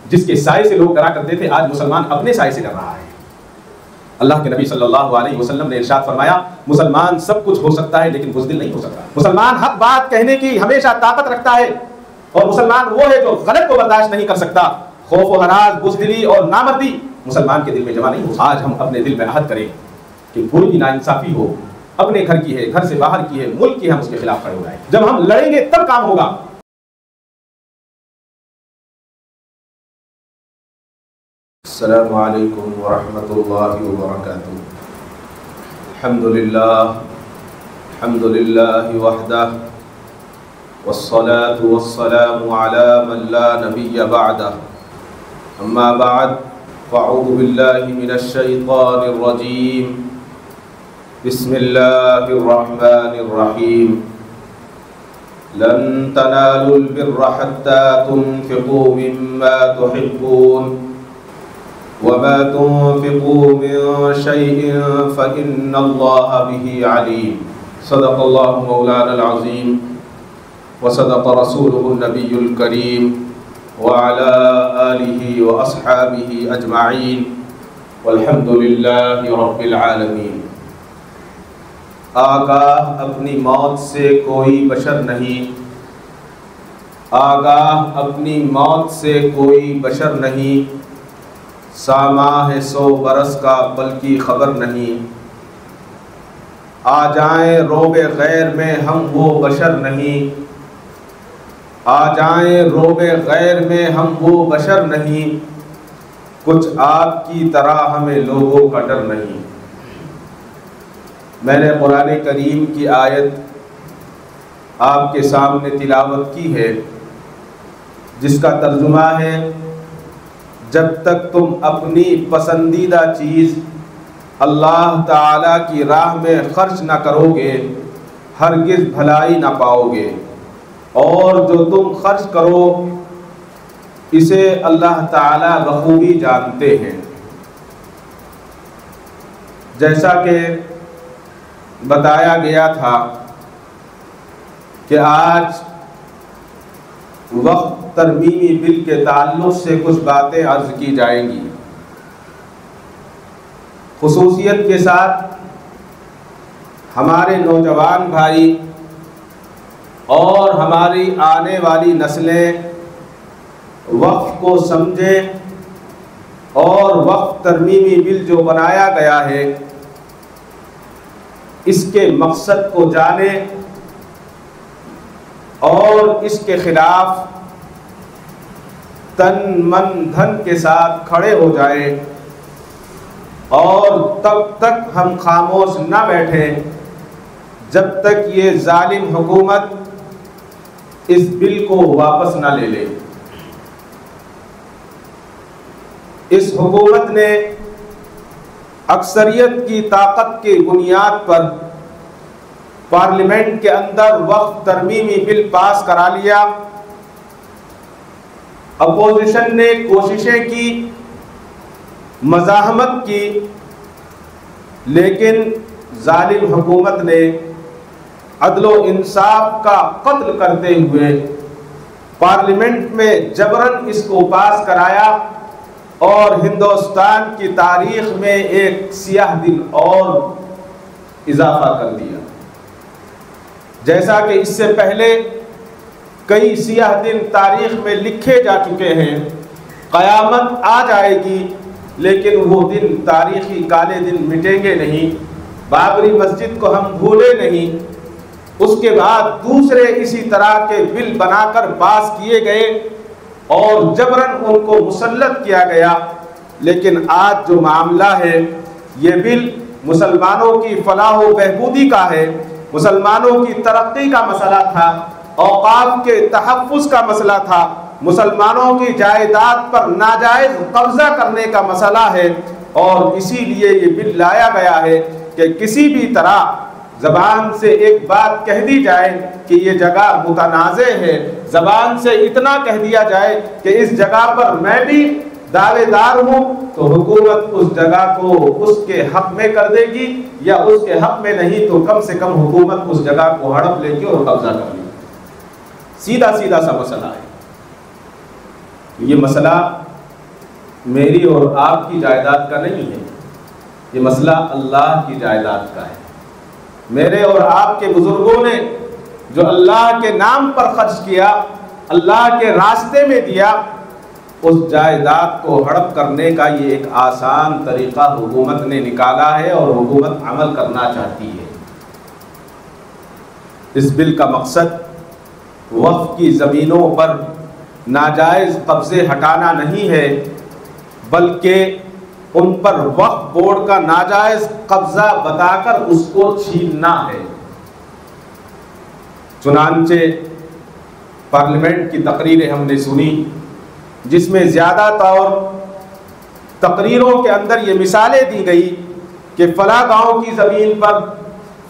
جس کے سائے سے لوگ ڈرا کرتے تھے، آج مسلمان اپنے سائے سے ڈر رہا ہے۔ اللہ کے نبی صلی اللہ علیہ وسلم نے ارشاد فرمایا، مسلمان سب کچھ ہو سکتا ہے لیکن بزدل نہیں ہو سکتا۔ مسلمان حق بات کہنے کی ہمیشہ طاقت رکھتا ہے، اور مسلمان وہ ہے جو غلط کو برداشت نہیں کر سکتا۔ خوف و حراس، بزدلی اور نامردی مسلمان کے دل میں جمع نہیں ہو۔ آج ہم اپنے دل میں عہد کریں کہ کوئی بھی ناانصافی ہو، اپنے گھر کی ہے، گھر سے باہر کی ہے، ملک کی ہے، ہم اس کے خلاف کھڑے ہو جائیں۔ جب ہم لڑیں گے تب کام ہوگا۔ السلام علیکم ورحمۃ اللہ وبرکاتہ۔ الحمد للہ وحدہ والصلاة والسلام على من لا نبی بعدہ، اما بعد فاعوذ باللہ من الشیطان الرجیم، بسم اللہ الرحمن الرحیم۔ لن تنالوا البر حتى تنفقوا مما تحبون وما تنفقوا من شيء فإن الله به عليم۔ صدق الله مولانا العظيم وصدق رسوله النبي الكريم وعلى آله وأصحابه أجمعين والحمد لله رب العالمين۔ آگاہ اپنی موت سے کوئی بشر نہیں، آگاہ اپنی موت سے کوئی بشر نہیں، ساماں ہے 100 برس کا پل کی خبر نہیں، آ جائیں روب غیر میں ہم وہ بشر نہیں، آ جائیں روب غیر میں ہم وہ بشر نہیں، کچھ آپ کی طرح ہمیں لوگوں کا ڈر نہیں۔ میں نے قرآن کریم کی آیت آپ کے سامنے تلاوت کی ہے، جس کا ترجمہ ہے، جب تک تم اپنی پسندیدہ چیز اللہ تعالیٰ کی راہ میں خرچ نہ کرو گے ہرگز بھلائی نہ پاؤ گے، اور جو تم خرچ کرو اسے اللہ تعالیٰ بخوبی جانتے ہیں۔ جیسا کہ بتایا گیا تھا کہ آج وقت ترمیمی بل کے تعلق سے کچھ باتیں عرض کی جائیں گی، خصوصیت کے ساتھ ہمارے نوجوان بھائی اور ہماری آنے والی نسلیں وقت کو سمجھیں اور وقت ترمیمی بل جو بنایا گیا ہے اس کے مقصد کو جانیں اور اس کے خلاف تن من دھن کے ساتھ کھڑے ہو جائیں، اور تب تک ہم خاموش نہ بیٹھیں جب تک یہ ظالم حکومت اس بل کو واپس نہ لے لے۔ اس حکومت نے اکثریت کی طاقت کی بنیاد پر پارلیمنٹ کے اندر وقت ترمیمی بل پاس کرا لیا۔ اپوزیشن نے کوششیں کی، مزاحمت کی، لیکن ظالم حکومت نے عدل و انصاف کا قتل کرتے ہوئے پارلیمنٹ میں جبراً اس کو پاس کرایا، اور ہندوستان کی تاریخ میں ایک سیاہ دن اور اضافہ کر دیا۔ جیسا کہ اس سے پہلے کئی سیاہ دن تاریخ میں لکھے جا چکے ہیں، قیامت آ جائے گی لیکن وہ دن تاریخی کالے دن مٹیں گے نہیں۔ بابری مسجد کو ہم بھولے نہیں، اس کے بعد دوسرے اسی طرح کے بل بنا کر پاس کیے گئے اور جبراً ان کو مسلط کیا گیا، لیکن آج جو معاملہ ہے یہ بل مسلمانوں کی فلاح و بہبودی کا ہے، مسلمانوں کی ترقی کا مسئلہ تھا، اوقاف کے تحفظ کا مسئلہ تھا، مسلمانوں کی جائیداد پر ناجائز قبضہ کرنے کا مسئلہ ہے، اور اسی لیے یہ بل لایا گیا ہے کہ کسی بھی طرح زبان سے ایک بات کہہ دی جائے کہ یہ جگہ متنازع ہے، زبان سے اتنا کہہ دیا جائے کہ اس جگہ پر میں بھی دعوے دار ہوں، تو حکومت اس جگہ کو اس کے حق میں کر دے گی، یا اس کے حق میں نہیں تو کم سے کم حکومت اس جگہ کو ہڑپ لے گی اور قبضہ کر لے گی۔ سیدھا سا مسئلہ ہے۔ یہ مسئلہ میری اور آپ کی جائیداد کا نہیں ہے، یہ مسئلہ اللہ کی جائیداد کا ہے۔ میرے اور آپ کے بزرگوں نے جو اللہ کے نام پر خرچ کیا، اللہ کے راستے میں دیا، اس جائیداد کو ہڑپ کرنے کا یہ ایک آسان طریقہ حکومت نے نکالا ہے اور حکومت عمل کرنا چاہتی ہے۔ اس بل کا مقصد وقف کی زمینوں پر ناجائز قبضے ہٹانا نہیں ہے، بلکہ ان پر وقف بورڈ کا ناجائز قبضہ بتا کر اس کو چھیننا ہے۔ چنانچہ پارلیمنٹ کی تقریریں ہم نے سنی، جس میں زیادہ طور تقریروں کے اندر یہ مثالیں دی گئی کہ فلاں گاؤں کی زمین پر،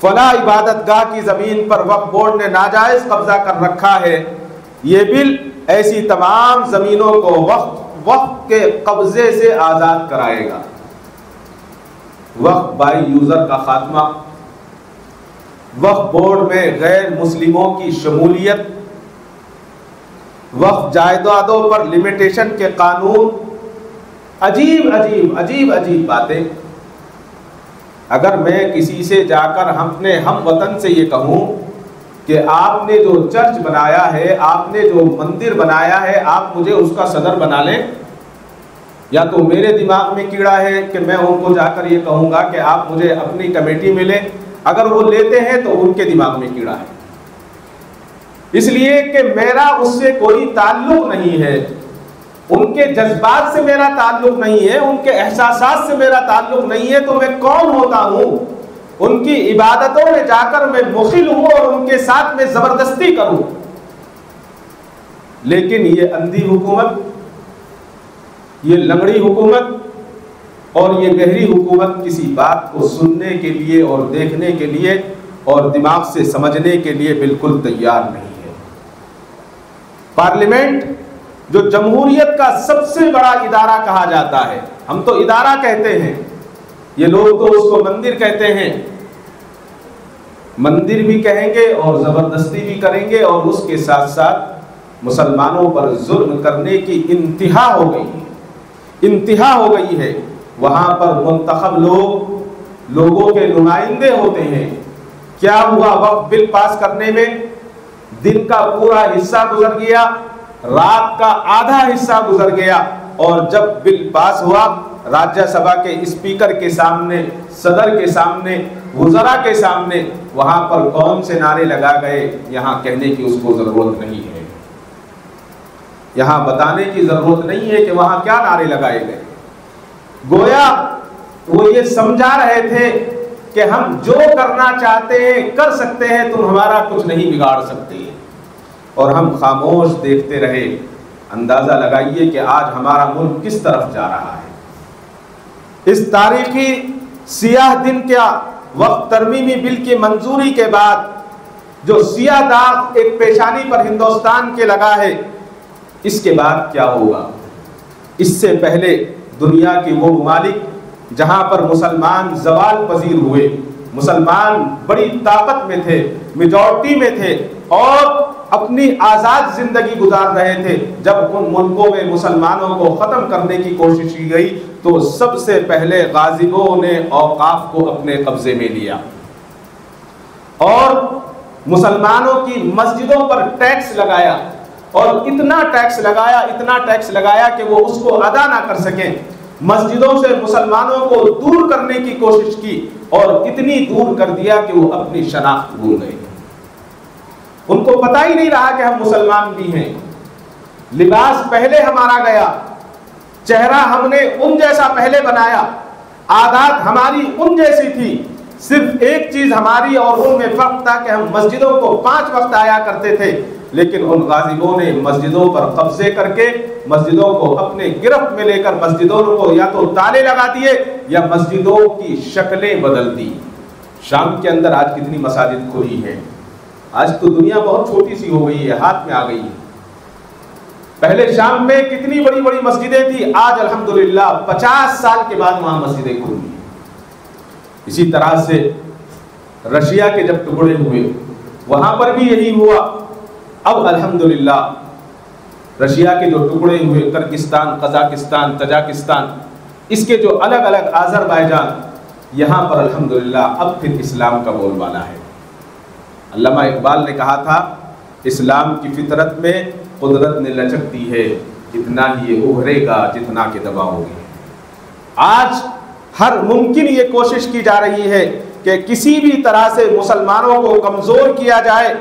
فلاں عبادت گاہ کی زمین پر وقف بورڈ نے ناجائز قبضہ کر رکھا ہے۔ یہ بل ایسی تمام زمینوں کو وقف کے قبضے سے آزاد کرائے گا۔ وقف بائی یوزر کا خاتمہ، وقف بورڈ میں غیر مسلموں کی شمولیت، وقف جائیدادوں پر لمیٹیشن کے قانون، عجیب باتیں۔ اگر میں کسی سے جا کر اپنے ہم وطن سے یہ کہوں کہ آپ نے جو چرچ بنایا ہے، آپ نے جو مندر بنایا ہے، آپ مجھے اس کا صدر بنا لیں، یا تو میرے دماغ میں کیڑا ہے کہ میں ان کو جا کر یہ کہوں گا کہ آپ مجھے اپنی کمیٹی میں لیں۔ اگر وہ لیتے ہیں تو ان کے دماغ میں کیڑا ہے، اس لیے کہ میرا اس سے کوئی تعلق نہیں ہے، ان کے جذبات سے میرا تعلق نہیں ہے، ان کے احساسات سے میرا تعلق نہیں ہے، تو میں کون ہوتا ہوں ان کی عبادتوں میں جا کر میں مخل ہوں اور ان کے ساتھ میں زبردستی کروں؟ لیکن یہ اندھی حکومت، یہ لنگڑی حکومت اور یہ بہری حکومت کسی بات کو سننے کے لیے اور دیکھنے کے لیے اور دماغ سے سمجھنے کے لیے بالکل تیار نہیں ہے۔ پارلیمنٹ جو جمہوریت کا سب سے بڑا ادارہ کہا جاتا ہے، ہم تو ادارہ کہتے ہیں، یہ لوگ تو اس کو مندر کہتے ہیں، مندر بھی کہیں گے اور زبردستی بھی کریں گے، اور اس کے ساتھ ساتھ مسلمانوں پر ظلم کرنے کی انتہا ہو گئی ہے۔ وہاں پر منتخب لوگوں کے نمائندے ہوتے ہیں۔ کیا ہوا؟ وقف بل پاس کرنے میں دن کا پورا حصہ گزر گیا، رات کا آدھا حصہ گزر گیا، اور جب بل پاس ہوا راجیہ سبھا کے اسپیکر کے سامنے، صدر کے سامنے، وزراء کے سامنے، وہاں پر کون سے نعرے لگا گئے یہاں کہنے کی اس کو ضرورت نہیں ہے، یہاں بتانے کی ضرورت نہیں ہے کہ وہاں کیا نعرے لگائے گئے۔ گویا وہ یہ سمجھا رہے تھے کہ ہم جو کرنا چاہتے ہیں کر سکتے ہیں، تم ہمارا کچھ نہیں بگاڑ سکتے، اور ہم خاموش دیکھتے رہے۔ اندازہ لگائیے کہ آج ہمارا ملک کس طرف جا رہا ہے۔ اس تاریخی سیاہ دن کیا وقت ترمیمی بل کی منظوری کے بعد جو سیاہ داغ ایک پیشانی پر ہندوستان کے لگا ہے، اس کے بعد کیا ہوگا؟ اس سے پہلے دنیا کے وہ ممالک جہاں پر مسلمان زوال پذیر ہوئے، مسلمان بڑی طاقت میں تھے، میجورٹی میں تھے اور اپنی آزاد زندگی گزار رہے تھے، جب ان ملکوں میں مسلمانوں کو ختم کرنے کی کوشش کی گئی تو سب سے پہلے غازیوں نے اوقاف کو اپنے قبضے میں لیا اور مسلمانوں کی مسجدوں پر ٹیکس لگایا، اور اتنا ٹیکس لگایا کہ وہ اس کو ادا نہ کر سکیں۔ مسجدوں سے مسلمانوں کو دور کرنے کی کوشش کی اور اتنی دور کر دیا کہ وہ اپنی شناخت بھول گئے، ان کو پتہ ہی نہیں رہا کہ ہم مسلمان بھی ہیں۔ لباس پہلے ہمارا گیا، چہرہ ہم نے ان جیسا پہلے بنایا، عادات ہماری ان جیسی تھی، صرف ایک چیز ہماری اور ان میں فرق تھا کہ ہم مسجدوں کو 5 وقت آیا کرتے تھے، لیکن ان غازیوں نے مسجدوں پر قبضے کر کے مسجدوں کو اپنے گرفت میں لے کر مسجدوں کو یا تو تالے لگا دیے یا مسجدوں کی شکلیں بدل دی۔ شام کے اندر آج کتنی مساجد کھلی ہیں، آج تو دنیا بہت چھوٹی سی ہو گئی ہے، ہاتھ میں آ گئی ہے۔ پہلے شام میں کتنی بڑی بڑی مسجدیں تھی، آج الحمدللہ 50 سال کے بعد وہاں مسجدیں کھلی ہیں۔ اسی طرح سے رشیا کے جب ٹکڑے ہوئے وہاں پر بھی یہی ہوا، اب الحمدللہ رشیا کے جو ٹکڑے ہوئے کرگستان، قزاقستان، تاجکستان، اس کے جو الگ الگ آذربائیجان، یہاں پر الحمدللہ اب پھر اسلام کا بول بالا ہے۔ علامہ اقبال نے کہا تھا اسلام کی فطرت میں قدرت نے لچک دی ہے، اتنا ہی یہ ابھرے گا جتنا کہ دباؤ گے۔ آج ہر ممکن یہ کوشش کی جا رہی ہے کہ کسی بھی طرح سے مسلمانوں کو کمزور کیا جائے،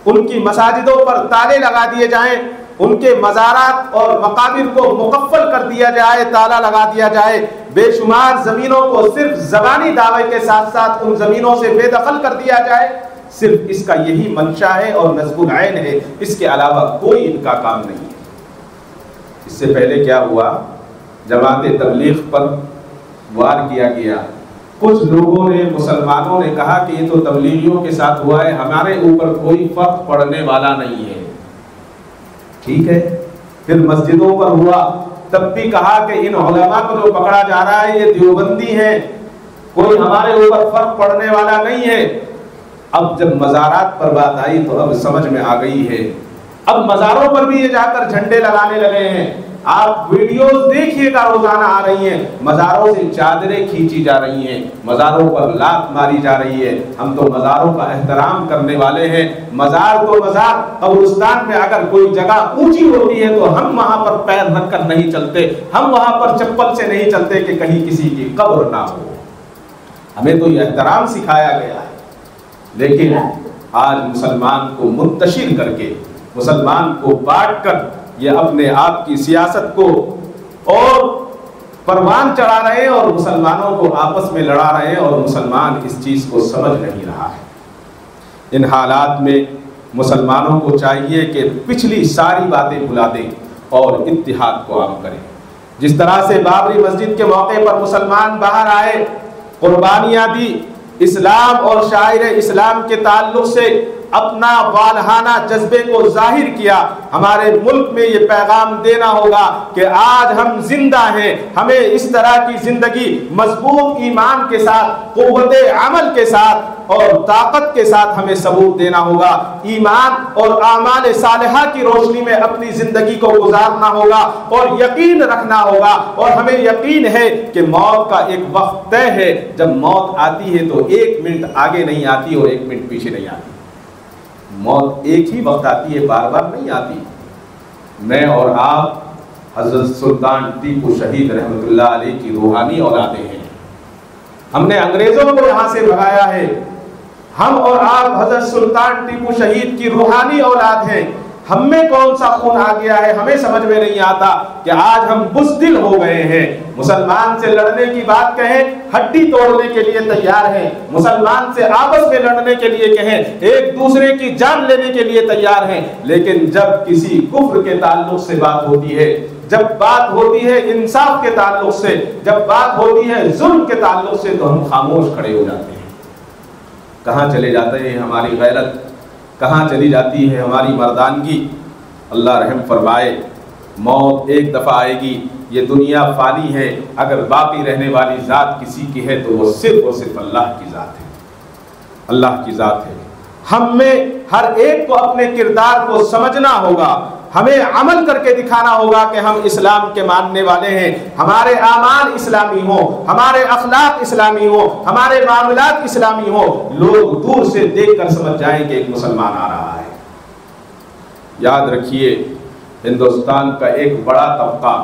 ان کی مساجدوں پر تالے لگا دیے جائیں، ان کے مزارات اور مقابر کو مقفل کر دیا جائے، تالا لگا دیا جائے، بے شمار زمینوں کو صرف زبانی دعوے کے ساتھ ساتھ ان زمینوں سے بے دخل کر دیا جائے، صرف اس کا یہی منشا ہے اور نصب العین ہے، اس کے علاوہ کوئی ان کا کام نہیں ہے۔ اس سے پہلے کیا ہوا، جماعت تبلیغ پر وار کیا گیا، کچھ لوگوں نے، مسلمانوں نے کہا کہ یہ تو تبلیغیوں کے ساتھ ہوا ہے، ہمارے اوپر کوئی فرق پڑنے والا نہیں ہے۔ ٹھیک ہے، پھر مسجدوں پر ہوا، تب بھی کہا کہ ان علماء کو جو پکڑا جا رہا ہے یہ دیوبندی ہیں، کوئی ہمارے اوپر فرق پڑنے والا نہیں ہے۔ اب جب مزارات پر بات آئی تو اب سمجھ میں آ گئی ہے، اب مزاروں پر بھی یہ جا کر جھنڈے لگانے لگے ہیں۔ آپ ویڈیوز دیکھیے گا، روزانہ آ رہی ہیں، مزاروں سے چادریں کھینچی جا رہی ہیں، مزاروں پر لات ماری جا رہی ہے۔ ہم تو مزاروں کا احترام کرنے والے ہیں، مزار تو مزار، قبرستان میں اگر کوئی جگہ اونچی ہوتی ہے تو ہم وہاں پر پیر رکھ کر نہیں چلتے، ہم وہاں پر چپل سے نہیں چلتے کہ کہیں کسی کی قبر نہ ہو۔ ہمیں تو یہ احترام سکھایا گیا ہے، لیکن آج مسلمان کو منتشر کر کے، مسلمان کو بانٹ کر یہ اپنے آپ کی سیاست کو اور پروان چڑھا رہے ہیں اور مسلمانوں کو آپس میں لڑا رہے ہیں، اور مسلمان اس چیز کو سمجھ نہیں رہا ہے۔ ان حالات میں مسلمانوں کو چاہیے کہ پچھلی ساری باتیں بھلا دیں اور اتحاد کو عام کریں۔ جس طرح سے بابری مسجد کے موقع پر مسلمان باہر آئے، قربانیاں دی، اسلام اور شاعر اسلام کے تعلق سے اپنا والہانہ جذبے کو ظاہر کیا، ہمارے ملک میں یہ پیغام دینا ہوگا کہ آج ہم زندہ ہیں، ہمیں اس طرح کی زندگی مضبوط ایمان کے ساتھ، قوت عمل کے ساتھ اور طاقت کے ساتھ ہمیں ثبوت دینا ہوگا۔ ایمان اور اعمال صالحہ کی روشنی میں اپنی زندگی کو گزارنا ہوگا اور یقین رکھنا ہوگا، اور ہمیں یقین ہے کہ موت کا ایک وقت طے ہے، جب موت آتی ہے تو 1 منٹ آگے نہیں آتی اور 1 منٹ پیچھے نہیں آتی۔ موت ایک ہی وقت آتی ہے، بار بار نہیں آتی۔ میں اور آپ حضرت سلطان ٹیپو شہید رحمۃ اللہ علیہ کی روحانی اولادیں ہیں، ہم نے انگریزوں کو یہاں سے بھگایا ہے، ہم اور آپ حضرت سلطان ٹیپو شہید کی روحانی اولاد ہیں۔ ہم میں کون سا خون آ گیا ہے ہمیں سمجھ میں نہیں آتا کہ آج ہم بزدل ہو گئے ہیں۔ مسلمان سے لڑنے کی بات کہیں، ہڈی توڑنے کے لیے تیار ہیں، مسلمان سے آپس میں لڑنے کے لیے کہیں، ایک دوسرے کی جان لینے کے لیے تیار ہیں، لیکن جب کسی کفر کے تعلق سے بات ہوتی ہے، جب بات ہوتی ہے انصاف کے تعلق سے، جب بات ہوتی ہے ظلم کے تعلق سے، تو ہم خاموش کھڑے ہو جاتے ہیں۔ کہاں چلے جاتے ہیں ہماری غیرت، کہاں چلی جاتی ہے ہماری مردانگی؟ اللہ رحم فرمائے، موت ایک دفعہ آئے گی، یہ دنیا فانی ہے، اگر باقی رہنے والی ذات کسی کی ہے تو وہ صرف اور صرف اللہ کی ذات ہے، اللہ کی ذات ہے۔ ہم میں ہر ایک کو اپنے کردار کو سمجھنا ہوگا، ہمیں عمل کر کے دکھانا ہوگا کہ ہم اسلام کے ماننے والے ہیں، ہمارے اعمال اسلامی ہوں، ہمارے اخلاق اسلامی ہوں، ہمارے معاملات اسلامی ہوں، لوگ دور سے دیکھ کر سمجھ جائیں کہ ایک مسلمان آ رہا ہے۔ یاد رکھیے، ہندوستان کا ایک بڑا طبقہ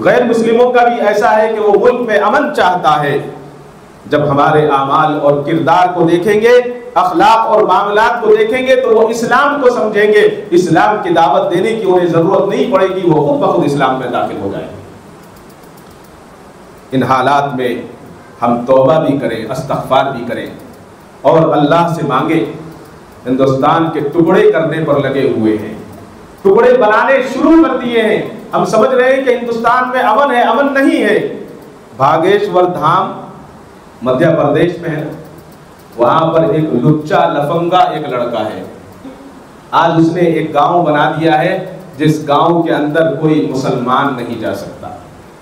غیر مسلموں کا بھی ایسا ہے کہ وہ ملک میں امن چاہتا ہے۔ جب ہمارے اعمال اور کردار کو دیکھیں گے، اخلاق اور معاملات کو دیکھیں گے، تو وہ اسلام کو سمجھیں گے، اسلام کی دعوت دینے کی انہیں ضرورت نہیں پڑے گی، وہ خود بخود اسلام میں داخل ہو جائیں گے۔ ان حالات میں ہم توبہ بھی کریں، استغفار بھی کریں اور اللہ سے مانگیں۔ ہندوستان کے ٹکڑے کرنے پر لگے ہوئے ہیں، ٹکڑے بنانے شروع کر دیے ہیں۔ ہم سمجھ رہے ہیں کہ ہندوستان میں امن ہے، امن نہیں ہے۔ بھاگیشور دھام مدھیہ پردیش میں ہے، وہاں پر ایک لچا لفنگا ایک لڑکا ہے، آج اس نے ایک گاؤں بنا دیا ہے جس گاؤں کے اندر کوئی مسلمان نہیں جا سکتا،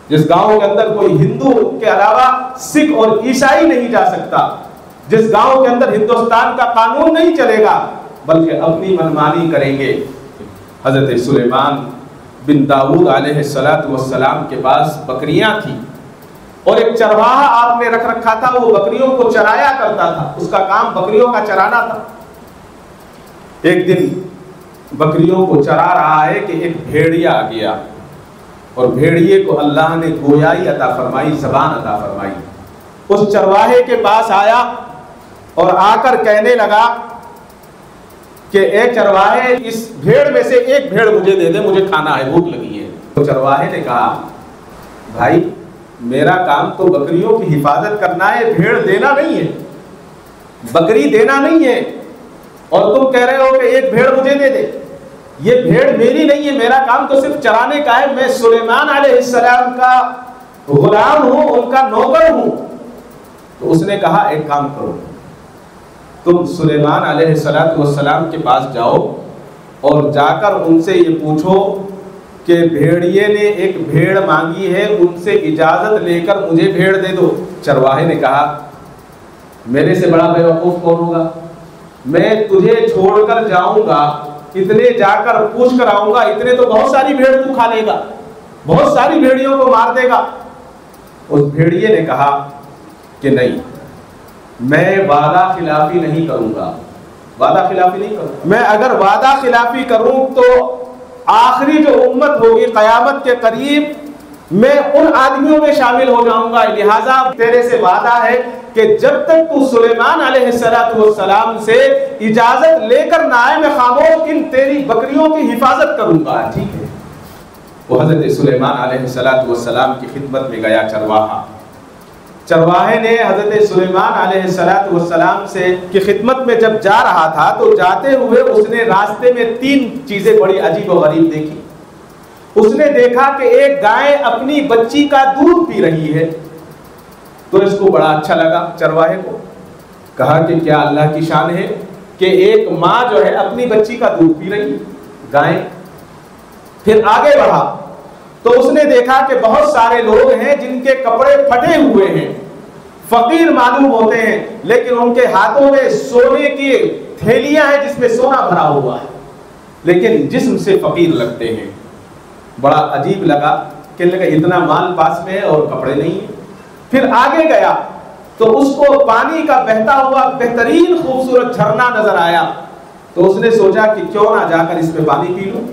جس گاؤں کے اندر کوئی ہندو کے علاوہ سکھ اور عیسائی نہیں جا سکتا، جس گاؤں کے اندر ہندوستان کا قانون نہیں چلے گا بلکہ اپنی منمانی کریں گے۔ حضرت سلیمان بن داؤد علیہ السلام کے پاس بکریاں تھیں اور ایک چرواہا آپ نے رکھ رکھا تھا، وہ بکریوں کو چرایا کرتا تھا، اس کا کام بکریوں کا چرانا تھا۔ ایک دن بکریوں کو چرا رہا ہے کہ ایک بھیڑیا آ گیا، اور بھیڑیے کو اللہ نے گویائی عطا فرمائی، زبان عطا فرمائی۔ اس چرواہے کے پاس آیا اور آ کر کہنے لگا کہ اے چرواہے، اس بھیڑ میں سے ایک بھیڑ مجھے دے دے، مجھے کھانا ہے، بھوک لگی ہے۔ تو چرواہے نے کہا بھائی میرا کام تو بکریوں کی حفاظت کرنا ہے، بھیڑ دینا نہیں ہے، بکری دینا نہیں ہے، اور تم کہہ رہے ہو کہ ایک بھیڑ مجھے دے دے۔ یہ بھیڑ میری نہیں ہے، میرا کام تو صرف چرانے کا ہے، میں سلیمان علیہ السلام کا غلام ہوں، ان کا نوکر ہوں۔ تو اس نے کہا ایک کام کرو، تم سلیمان علیہ السلام کے پاس جاؤ اور جا کر ان سے یہ پوچھو کہ بھیڑیے نے ایک بھیڑ مانگی ہے، ان سے اجازت لے کر مجھے بھیڑ دے دو۔ چرواہے نے کہا میرے سے بڑا بیوقوف کون ہوگا، میں تجھے چھوڑ کر جاؤں گا، اتنے جا کر پوچھ کر آؤں گا، اتنے تو بہت ساری بھیڑ تو کھا لے گا، بہت ساری بھیڑیوں کو مار دے گا۔ اس بھیڑیے نے کہا کہ نہیں، میں وعدہ خلافی نہیں کروں گا، وعدہ خلافی نہیں کروں گا۔ میں اگر وعدہ خلافی کروں تو آخری جو امت ہوگی قیامت کے قریب میں ان آدمیوں میں شامل ہو جاؤں گا، لہٰذا تیرے سے وعدہ ہے کہ جب تک تو سلیمان علیہ السلام سے اجازت لے کر نہ آئے میں خاموش ان تیری بکریوں کی حفاظت کروں گا، ٹھیک ہے۔ وہ حضرت سلیمان علیہ السلام کی خدمت میں گیا چرواہا۔ چرواہے نے حضرت سلیمان علیہ السلام سے کی خدمت میں جب جا رہا تھا تو جاتے ہوئے اس نے راستے میں 3 چیزیں بڑی عجیب و غریب دیکھی۔ اس نے دیکھا کہ ایک گائے اپنی بچی کا دودھ پی رہی ہے، تو اس کو بڑا اچھا لگا چرواہے کو، کہا کہ کیا اللہ کی شان ہے کہ ایک ماں جو ہے اپنی بچی کا دودھ پی رہی گائے۔ پھر آگے بڑھا تو اس نے دیکھا کہ بہت سارے لوگ ہیں جن کے کپڑے پھٹے ہوئے ہیں، فقیر معلوم ہوتے ہیں، لیکن ان کے ہاتھوں میں سونے کی تھیلیاں ہیں جس میں سونا بھرا ہوا ہے، لیکن جسم سے فقیر لگتے ہیں۔ بڑا عجیب لگا کہ اتنا مال پاس میں ہے اور کپڑے نہیں ہیں۔ پھر آگے گیا تو اس کو پانی کا بہتا ہوا بہترین خوبصورت جھرنا نظر آیا، تو اس نے سوچا کہ کیوں نہ جا کر اس میں پانی پی لوں۔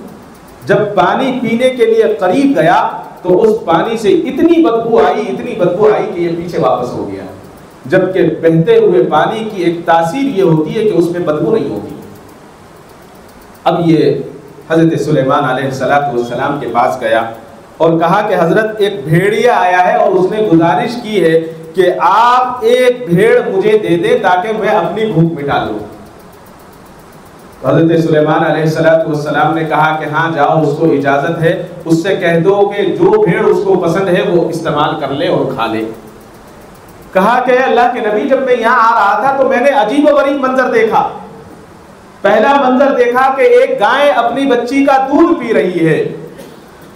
جب پانی پینے کے لیے قریب گیا تو اس پانی سے اتنی بدبو آئی کہ یہ پیچھے واپس ہو گیا، جبکہ بہتے ہوئے پانی کی ایک تاثیر یہ ہوتی ہے کہ اس میں بدبو نہیں ہوتی۔ اب یہ حضرت سلیمان علیہ السلام کے پاس گیا اور کہا کہ حضرت ایک بھیڑیا آیا ہے اور اس نے گزارش کی ہے کہ آپ ایک بھیڑ مجھے دے دیں تاکہ میں اپنی بھوک مٹا لوں۔ حضرت سلیمان علیہ السلام نے کہا کہ ہاں جاؤ، اس کو اجازت ہے، اس سے کہہ دو کہ جو بھیڑ اس کو پسند ہے وہ استعمال کر لے اور کھا لے۔ کہا کہ اللہ کے نبی جب میں یہاں آ رہا تھا تو میں نے عجیب و غریب منظر دیکھا۔ پہلا منظر دیکھا کہ ایک گائے اپنی بچی کا دودھ پی رہی ہے،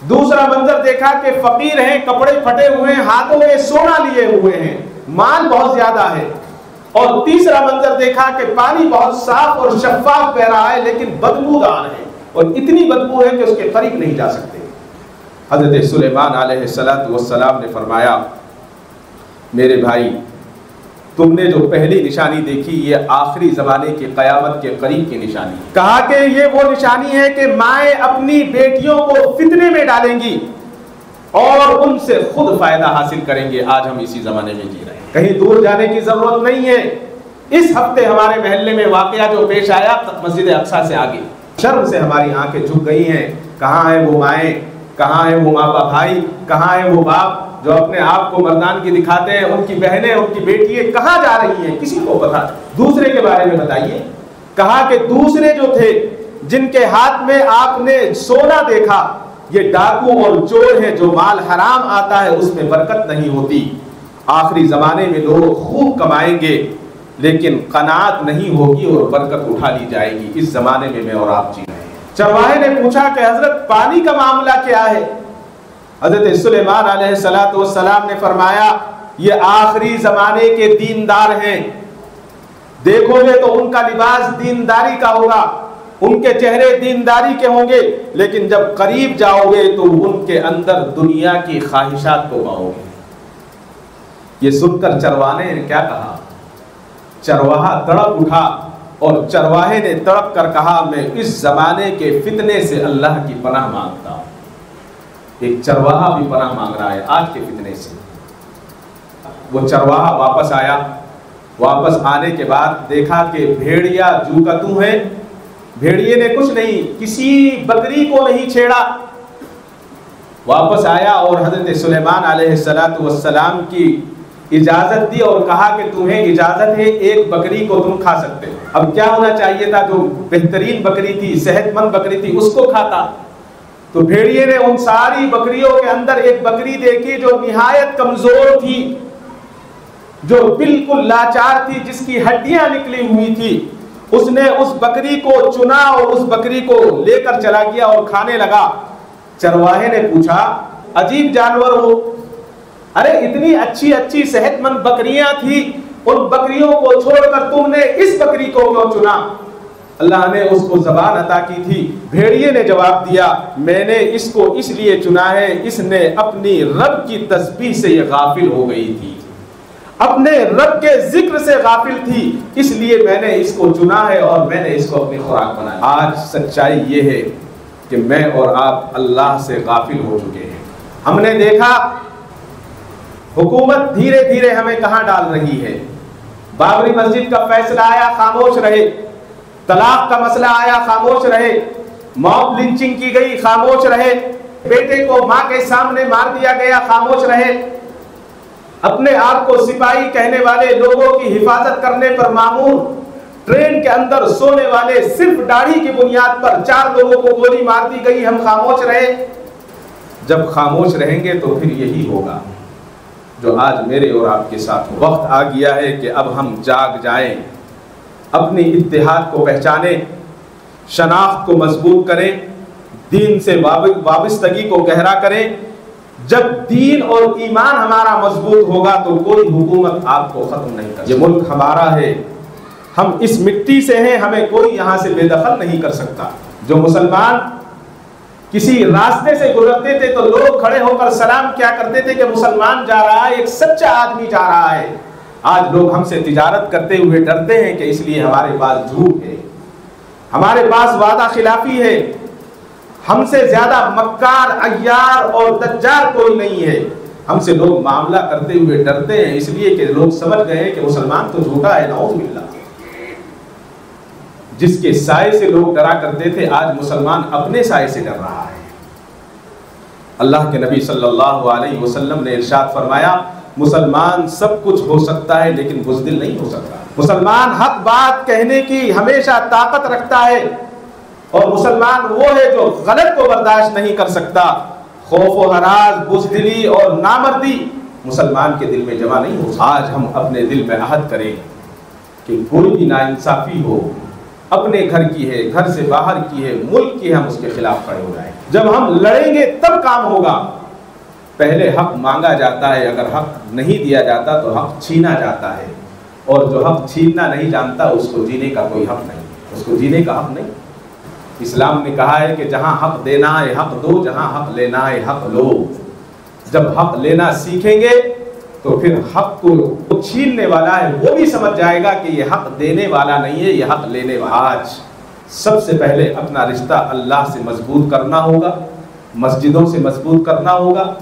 دوسرا منظر دیکھا کہ فقیر ہیں، کپڑے پھٹے ہوئے ہیں، ہاتھوں میں سونا لیے ہوئے ہیں، مال بہت زیادہ ہے، اور تیسرا منظر دیکھا کہ پانی بہت صاف اور شفاف بہ رہا ہے لیکن بدبودار ہے، اور اتنی بدبو ہے کہ اس کے قریب نہیں جا سکتے۔ حضرت سلیمان علیہ السلام نے فرمایا میرے بھائی تم نے جو پہلی نشانی دیکھی یہ آخری زمانے کی قیامت کے قریب کی نشانی ہے۔ کہا کہ یہ وہ نشانی ہے کہ مائیں اپنی بیٹیوں کو فتنے میں ڈالیں گی اور ان سے خود فائدہ حاصل کریں گے۔ آج ہم اسی زمانے میں جی رہے ہیں، کہیں دور جانے کی ضرورت نہیں ہے۔ اس ہفتے ہمارے محلے میں واقعہ جو پیش آیا مسجد اقصیٰ سے آگے، شرم سے ہماری آنکھیں جھک گئی ہیں۔ کہاں ہیں وہ مائیں، کہاں ہیں وہ ماں باپ بھائی، کہاں ہیں وہ باپ جو اپنے آپ کو مردانگی دکھاتے ہیں، ان کی بہنیں، ان کی بیٹیاں کہاں جا رہی ہیں، کسی کو پتا؟ دوسرے کے بارے میں بتائیے۔ کہا کہ دوسرے جو تھے جن کے ہاتھ میں آپ نے سونا دیکھا یہ ڈاکو اور چور ہے، جو مال حرام آتا ہے اس میں برکت نہیں ہوتی۔ آخری زمانے میں لوگ خوب کمائیں گے لیکن قناعت نہیں ہوگی اور برکت اٹھا لی جائے گی۔ اس زمانے میں اور آپ جی رہے ہیں۔ چرواہے نے پوچھا کہ حضرت پانی کا معاملہ کیا ہے؟ حضرت سلیمان علیہ السلام نے فرمایا یہ آخری زمانے کے دیندار ہیں، دیکھو گے تو ان کا لباس دینداری کا ہوگا، ان کے چہرے دینداری کے ہوں گے، لیکن جب قریب جاؤ گے تو ان کے اندر دنیا کی خواہشات کو پاؤ گے۔ یہ سن کر چرواہے نے کیا کہا؟ چرواہا تڑپ اٹھا اور چرواہے نے تڑپ کر کہا میں اس زمانے کے فتنے سے اللہ کی پناہ مانگتا ہوں۔ ایک چرواہا بھی پناہ مانگ رہا ہے آج کے فتنے سے۔ وہ چرواہا واپس آیا، واپس آنے کے بعد دیکھا کہ بھیڑیا جو کا تو ہے۔ بھیڑیے نے کچھ نہیں، کسی بکری کو نہیں چھیڑا، واپس آیا اور حضرت سلیمان علیہ السلام کی اجازت دی اور کہا کہ تمہیں اجازت ہے ایک بکری کو تم کھا سکتے ہو۔ اب کیا ہونا چاہیے تھا؟ جو بہترین بکری تھی، صحت مند بکری تھی، اس کو کھاتا۔ تو بھیڑیے نے ان ساری بکریوں کے اندر ایک بکری دیکھی جو نہایت کمزور تھی، جو بالکل لاچار تھی، جس کی ہڈیاں نکلی ہوئی تھی۔ اس نے اس بکری کو چنا اور اس بکری کو لے کر چلا گیا اور کھانے لگا۔ چرواہے نے پوچھا عجیب جانور ہو، ارے اتنی اچھی اچھی صحت مند بکریاں تھی، ان بکریوں کو چھوڑ کر تم نے اس بکری کو کیوں چنا؟ اللہ نے اس کو زبان عطا کی تھی۔ بھیڑیے نے جواب دیا میں نے اس کو اس لیے چنا ہے، اس نے اپنی رب کی تسبیح سے یہ غافل ہو گئی تھی، اپنے رب کے ذکر سے غافل تھی، اس لیے میں نے اس کو چنا ہے اور میں نے اس کو اپنی خوراک بنایا۔ آج سچائی یہ ہے کہ میں اور آپ اللہ سے غافل ہو چکے ہیں۔ ہم نے دیکھا حکومت دھیرے دھیرے ہمیں کہاں ڈال رہی ہے۔ بابری مسجد کا فیصلہ آیا خاموش رہے، طلاق کا مسئلہ آیا خاموش رہے، موب لنچنگ کی گئی خاموش رہے، بیٹے کو ماں کے سامنے مار دیا گیا خاموش رہے، اپنے آپ کو سپاہی کہنے والے لوگوں کی حفاظت کرنے پر مامور، ٹرین کے اندر سونے والے صرف داڑھی کی بنیاد پر 4 لوگوں کو گولی مار دی گئی، ہم خاموش رہے۔ جب خاموش رہیں گے تو پھر یہی ہوگا جو آج میرے اور آپ کے ساتھ وقت آ گیا ہے کہ اب ہم جاگ جائیں، اپنی اتحاد کو پہچانیں، شناخت کو مضبوط کریں، دین سے وابستگی کو گہرا کریں۔ جب دین اور ایمان ہمارا مضبوط ہوگا تو کوئی حکومت آپ کو ختم نہیں کر سکتی۔ یہ ملک ہمارا ہے، ہم اس مٹی سے ہیں، ہمیں کوئی یہاں سے بے دخل نہیں کر سکتا۔ جو مسلمان کسی راستے سے گزرتے تھے تو لوگ کھڑے ہو کر سلام کیا کرتے تھے کہ مسلمان جا رہا ہے، ایک سچا آدمی جا رہا ہے۔ آج لوگ ہم سے تجارت کرتے ہوئے ڈرتے ہیں کہ اس لیے ہمارے پاس جھوٹ ہے، ہمارے پاس وعدہ خلافی ہے، ہم سے زیادہ مکار، عیار اور دجال کوئی نہیں ہے۔ ہم سے لوگ معاملہ کرتے ہوئے ڈرتے ہیں اس لیے کہ لوگ سمجھ گئے ہیں کہ مسلمان تو جھوٹا ہے، نعوذ باللہ۔ جس کے سائے سے لوگ ڈرا کرتے تھے آج مسلمان اپنے سائے سے ڈر رہا ہے۔ اللہ کے نبی صلی اللہ علیہ وسلم نے ارشاد فرمایا مسلمان سب کچھ ہو سکتا ہے لیکن بزدل نہیں ہو سکتا۔ مسلمان حق بات کہنے کی ہمیشہ طاقت رکھتا ہے، اور مسلمان وہ ہے جو غلط کو برداشت نہیں کر سکتا۔ خوف و ہراس، بزدلی اور نامردی مسلمان کے دل میں جمع نہیں ہو سکتا۔ آج ہم اپنے دل میں عہد کریں کہ کوئی بھی ناانصافی ہو، اپنے گھر کی ہے، گھر سے باہر کی ہے، ملک کی ہے، ہم اس کے خلاف کھڑے ہو جائیں۔ جب ہم لڑیں گے تب کام ہوگا۔ پہلے حق مانگا جاتا ہے، اگر حق نہیں دیا جاتا تو حق چھینا جاتا ہے، اور جو حق چھیننا نہیں جانتا اس کو جینے کا کوئی حق نہیں، اس کو جینے کا حق نہیں۔ اسلام نے کہا ہے کہ جہاں حق دینا ہے حق دو، جہاں حق لینا ہے حق لو۔ جب حق لینا سیکھیں گے تو پھر حق کو چھیننے والا ہے وہ بھی سمجھ جائے گا کہ یہ حق دینے والا نہیں ہے، یہ حق لینے والا۔ آج سب سے پہلے اپنا رشتہ اللہ سے مضبوط کرنا ہوگا، مسجدوں سے مضبوط کرنا ہوگا،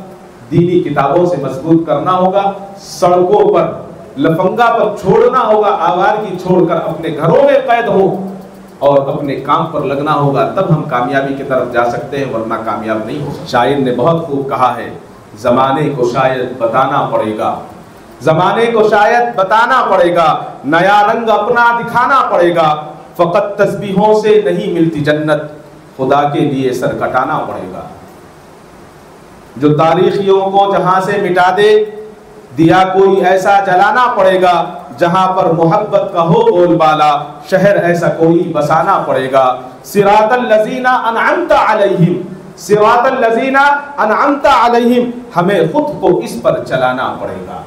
دینی کتابوں سے مضبوط کرنا ہوگا، سڑکوں پر لفنگا پر چھوڑنا ہوگا، آوارگی چھوڑ کر اپنے گھروں میں قید ہو اور اپنے کام پر لگنا ہوگا، تب ہم کامیابی کی طرف جا سکتے ہیں، ورنہ کامیاب نہیں ہو سکتے۔ شاعر نے بہت خوب کہا ہے زمانے کو شاید بتانا پڑے گا، زمانے کو شاید بتانا پڑے گا، نیا رنگ اپنا دکھانا پڑے گا، فقط تسبیحوں سے نہیں ملتی جنت، خدا کے لیے سر کٹانا پڑے گا۔ جو تاریخیوں کو جہاں سے مٹا دے، دیا کوئی ایسا جلانا پڑے گا جہاں پر محبت کا ہو بول بالا، شہر ایسا کوئی بسانا پڑے گا۔ صراط الذین انعمت علیہم، صراط الذین انعمت علیہم، ہمیں خود کو اس پر چلانا پڑے گا۔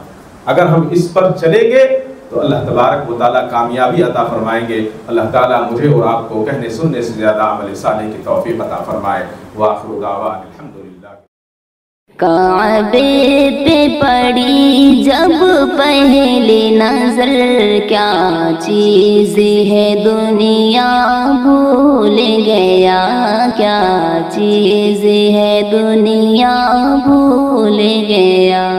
اگر ہم اس پر چلیں گے تو اللہ تبارک و تعالیٰ کامیابی عطا فرمائیں گے۔ اللہ تعالیٰ مجھے اور آپ کو کہنے سننے سے زیادہ عمل صالح کی توفیق عطا فرمائے۔ وآخر دعوانا الحمدللہ۔ کعبے پہ پڑی جب پہلی نظر، کیا چیز ہے دنیا بھول گیا، کیا چیز ہے دنیا بھول گیا۔